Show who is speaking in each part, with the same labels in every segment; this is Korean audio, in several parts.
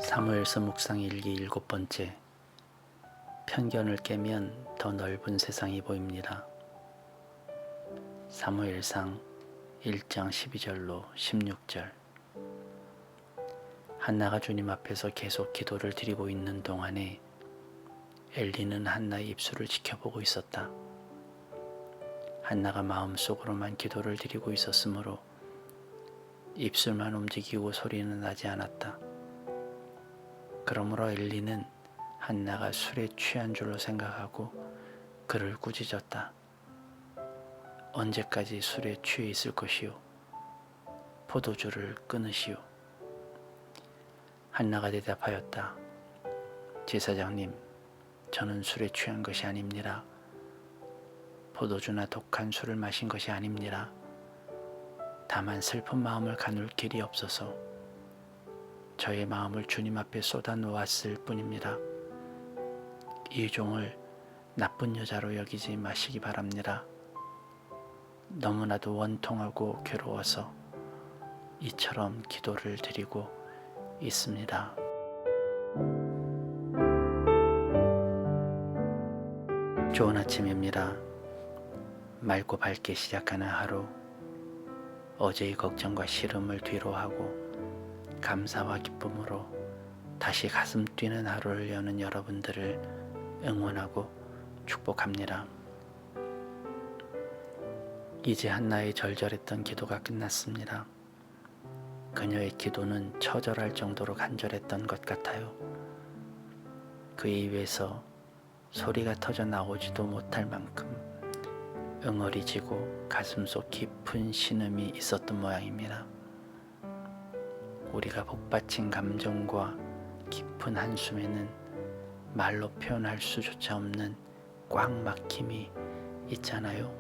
Speaker 1: 사무엘서 묵상 일기 7번째. 편견을 깨면 더 넓은 세상이 보입니다. 사무엘상 1장 12절로 16절. 한나가 주님 앞에서 계속 기도를 드리고 있는 동안에 엘리는 한나의 입술을 지켜보고 있었다. 한나가 마음속으로만 기도를 드리고 있었으므로 입술만 움직이고 소리는 나지 않았다. 그러므로 엘리는 한나가 술에 취한 줄로 생각하고 그를 꾸짖었다. 언제까지 술에 취해 있을 것이요? 포도주를 끊으시오. 한나가 대답하였다. 제사장님, 저는 술에 취한 것이 아닙니다. 포도주나 독한 술을 마신 것이 아닙니다. 다만 슬픈 마음을 가눌 길이 없어서 저의 마음을 주님 앞에 쏟아놓았을 뿐입니다. 이 종을 나쁜 여자로 여기지 마시기 바랍니다. 너무나도 원통하고 괴로워서 이처럼 기도를 드리고 있습니다. 좋은 아침입니다. 맑고 밝게 시작하는 하루, 어제의 걱정과 시름을 뒤로하고 감사와 기쁨으로 다시 가슴 뛰는 하루를 여는 여러분들을 응원하고 축복합니다. 이제 한나의 절절했던 기도가 끝났습니다. 그녀의 기도는 처절할 정도로 간절했던 것 같아요. 그의 입에서 소리가 터져 나오지도 못할 만큼 응어리지고 가슴속 깊은 신음이 있었던 모양입니다. 우리가 복받친 감정과 깊은 한숨에는 말로 표현할 수조차 없는 꽉 막힘이 있잖아요.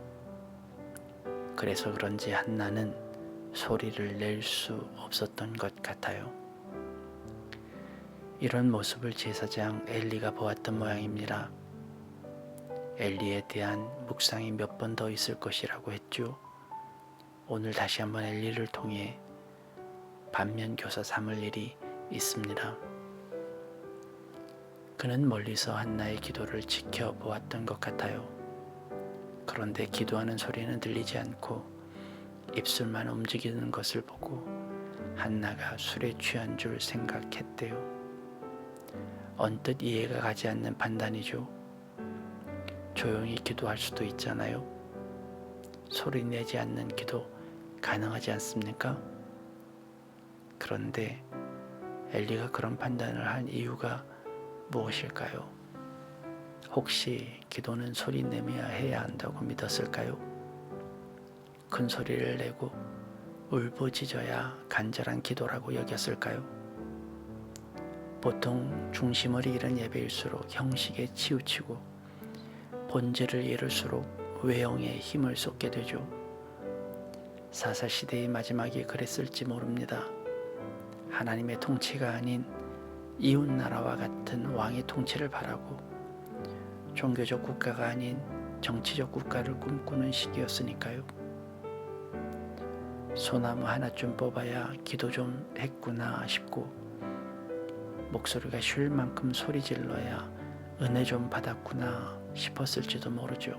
Speaker 1: 그래서 그런지 한나는 소리를 낼 수 없었던 것 같아요. 이런 모습을 제사장 엘리가 보았던 모양입니다. 엘리에 대한 묵상이 몇 번 더 있을 것이라고 했죠. 오늘 다시 한번 엘리를 통해 반면교사 삼을 일이 있습니다. 그는 멀리서 한나의 기도를 지켜보았던 것 같아요. 그런데 기도하는 소리는 들리지 않고 입술만 움직이는 것을 보고 한나가 술에 취한 줄 생각했대요. 언뜻 이해가 가지 않는 판단이죠. 조용히 기도할 수도 있잖아요. 소리 내지 않는 기도 가능하지 않습니까? 그런데 엘리가 그런 판단을 한 이유가 무엇일까요? 혹시 기도는 소리 내며 해야 한다고 믿었을까요? 큰 소리를 내고 울부짖어야 간절한 기도라고 여겼을까요? 보통 중심을 잃은 예배일수록 형식에 치우치고 본질을 잃을수록 외형에 힘을 쏟게 되죠. 사사시대의 마지막이 그랬을지 모릅니다. 하나님의 통치가 아닌 이웃나라와 같은 왕의 통치를 바라고 종교적 국가가 아닌 정치적 국가를 꿈꾸는 시기였으니까요. 소나무 하나쯤 뽑아야 기도 좀 했구나 싶고 목소리가 쉴 만큼 소리 질러야 은혜 좀 받았구나 싶었을지도 모르죠.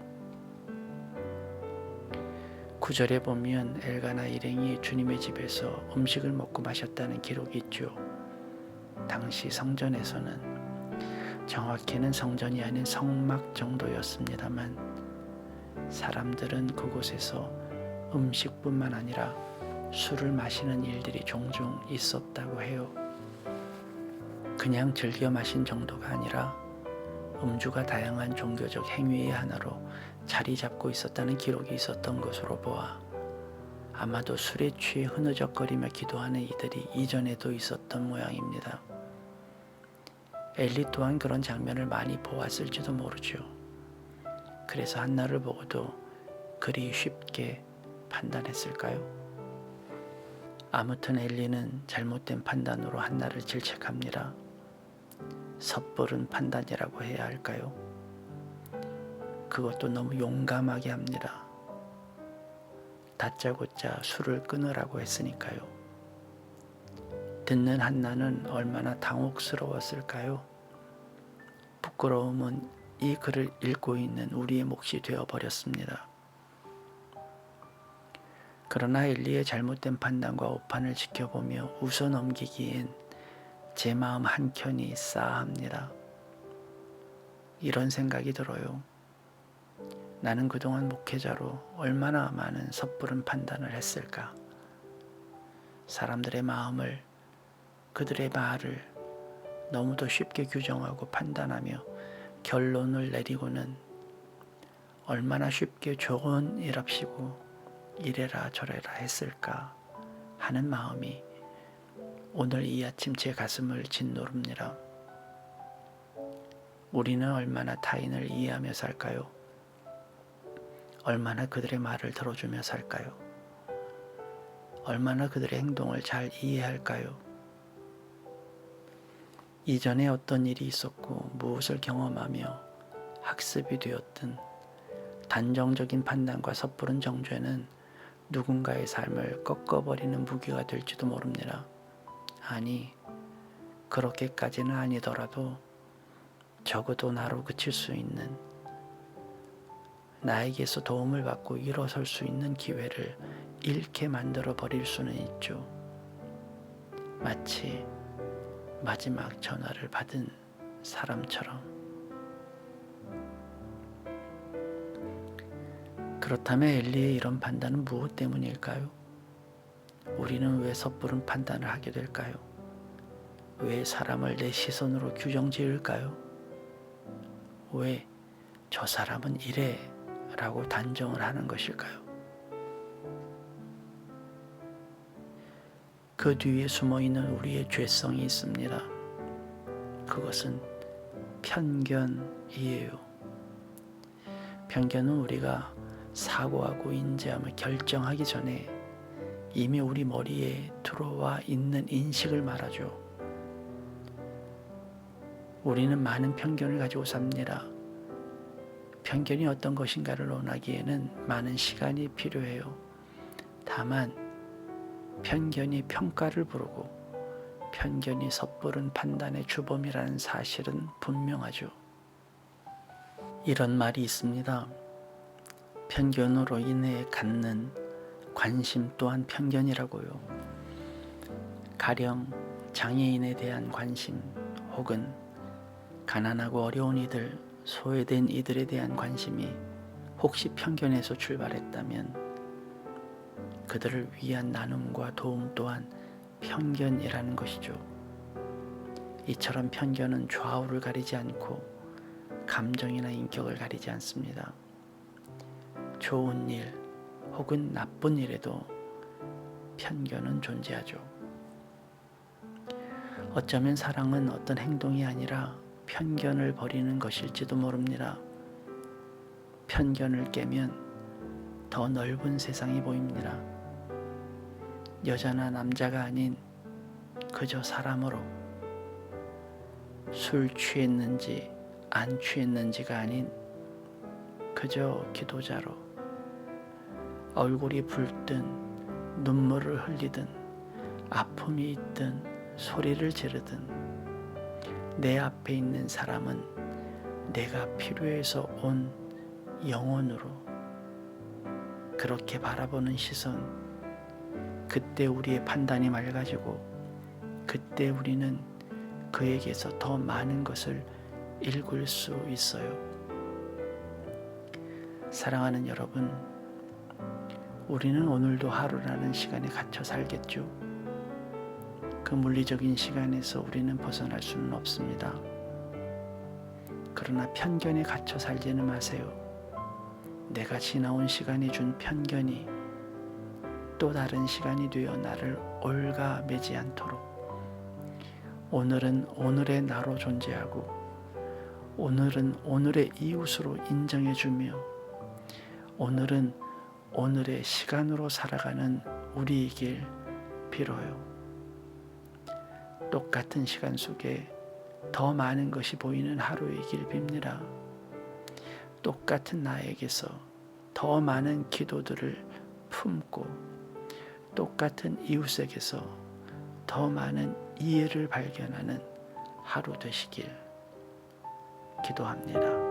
Speaker 1: 구절에 보면 엘가나 일행이 주님의 집에서 음식을 먹고 마셨다는 기록이 있죠. 당시 성전에서는 정확히는 성전이 아닌 성막 정도였습니다만 사람들은 그곳에서 음식뿐만 아니라 술을 마시는 일들이 종종 있었다고 해요. 그냥 즐겨 마신 정도가 아니라 음주가 다양한 종교적 행위의 하나로 자리 잡고 있었다는 기록이 있었던 것으로 보아 아마도 술에 취해 흐느적거리며 기도하는 이들이 이전에도 있었던 모양입니다. 엘리 또한 그런 장면을 많이 보았을지도 모르죠. 그래서 한나를 보고도 그리 쉽게 판단했을까요? 아무튼 엘리는 잘못된 판단으로 한나를 질책합니다. 섣부른 판단이라고 해야 할까요? 그것도 너무 용감하게 합니다. 다짜고짜 술을 끊으라고 했으니까요. 듣는 한나는 얼마나 당혹스러웠을까요? 부끄러움은 이 글을 읽고 있는 우리의 몫이 되어버렸습니다. 그러나 엘리의 잘못된 판단과 오판을 지켜보며 웃어넘기기엔 제 마음 한켠이 싸합니다. 이런 생각이 들어요. 나는 그동안 목회자로 얼마나 많은 섣부른 판단을 했을까? 사람들의 마음을, 그들의 말을 너무도 쉽게 규정하고 판단하며 결론을 내리고는 얼마나 쉽게 좋은 일합시고 이래라 저래라 했을까 하는 마음이 오늘 이 아침 제 가슴을 짓누릅니다. 우리는 얼마나 타인을 이해하며 살까요? 얼마나 그들의 말을 들어주며 살까요? 얼마나 그들의 행동을 잘 이해할까요? 이전에 어떤 일이 있었고 무엇을 경험하며 학습이 되었든 단정적인 판단과 섣부른 정죄는 누군가의 삶을 꺾어버리는 무기가 될지도 모릅니다. 아니, 그렇게까지는 아니더라도 적어도 나로 그칠 수 있는, 나에게서 도움을 받고 일어설 수 있는 기회를 잃게 만들어 버릴 수는 있죠. 마치 마지막 전화를 받은 사람처럼. 그렇다면 엘리의 이런 판단은 무엇 때문일까요? 우리는 왜 섣부른 판단을 하게 될까요? 왜 사람을 내 시선으로 규정 지을까요? 왜 저 사람은 이래 라고 단정을 하는 것일까요? 그 뒤에 숨어있는 우리의 죄성이 있습니다. 그것은 편견이에요. 편견은 우리가 사고하고 인지하며 결정하기 전에 이미 우리 머리에 들어와 있는 인식을 말하죠. 우리는 많은 편견을 가지고 삽니다. 편견이 어떤 것인가를 논하기에는 많은 시간이 필요해요. 다만 편견이 평가를 부르고 편견이 섣부른 판단의 주범이라는 사실은 분명하죠. 이런 말이 있습니다. 편견으로 인해 갖는 관심 또한 편견이라고요. 가령 장애인에 대한 관심 혹은 가난하고 어려운 이들, 소외된 이들에 대한 관심이 혹시 편견에서 출발했다면 그들을 위한 나눔과 도움 또한 편견이라는 것이죠. 이처럼 편견은 좌우를 가리지 않고 감정이나 인격을 가리지 않습니다. 좋은 일 혹은 나쁜 일에도 편견은 존재하죠. 어쩌면 사랑은 어떤 행동이 아니라 편견을 버리는 것일지도 모릅니다. 편견을 깨면 더 넓은 세상이 보입니다. 여자나 남자가 아닌 그저 사람으로, 술 취했는지 안 취했는지가 아닌 그저 기도자로, 얼굴이 붉든 눈물을 흘리든 아픔이 있든 소리를 지르든 내 앞에 있는 사람은 내가 필요해서 온 영혼으로 그렇게 바라보는 시선, 그때 우리의 판단이 맑아지고 그때 우리는 그에게서 더 많은 것을 읽을 수 있어요. 사랑하는 여러분, 우리는 오늘도 하루라는 시간에 갇혀 살겠죠. 그 물리적인 시간에서 우리는 벗어날 수는 없습니다. 그러나 편견에 갇혀 살지는 마세요. 내가 지나온 시간이 준 편견이 또 다른 시간이 되어 나를 올가매지 않도록 오늘은 오늘의 나로 존재하고 오늘은 오늘의 이웃으로 인정해주며 오늘은 오늘의 시간으로 살아가는 우리이길 빌어요. 똑같은 시간 속에 더 많은 것이 보이는 하루이길 빕니다. 똑같은 나에게서 더 많은 기도들을 품고 똑같은 이웃에게서 더 더 많은 이해를 발견하는 하루 되시길 기도합니다.